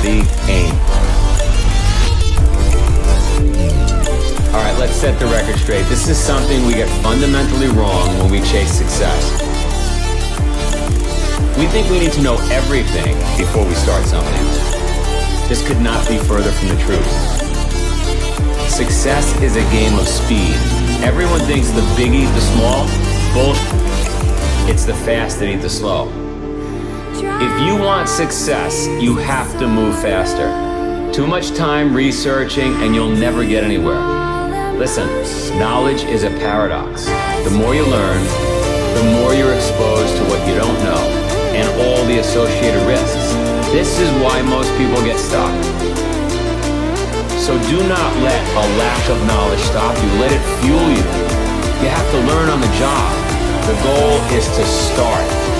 ready, aim. All right, let's set the record straight. This is something we get fundamentally wrong when we chase success. We think we need to know everything before we start something. This could not be further from the truth. Success is a game of speed. Everyone thinks the big eat the small. Bullshit. It's the fast that eat the slow. If you want success, you have to move faster. Too much time researching and you'll never get anywhere. Listen, knowledge is a paradox. The more you learn, the more you're exposed to what you don't know and all the associated risks. This is why most people get stuck. So do not let a lack of knowledge stop you. Let it fuel you. You have to learn on the job. The goal is to start.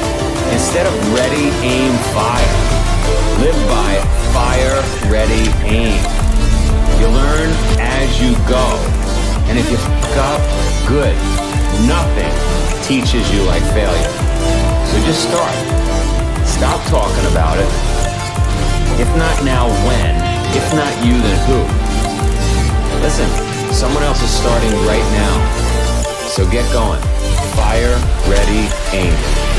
Instead of ready, aim, fire. Live by fire, ready, aim. You learn as you go. And if you fuck up, good. Nothing teaches you like failure. So just start. Stop talking about it. If not now, when? If not you, then who? Listen, someone else is starting right now. So get going. Fire, ready, aim.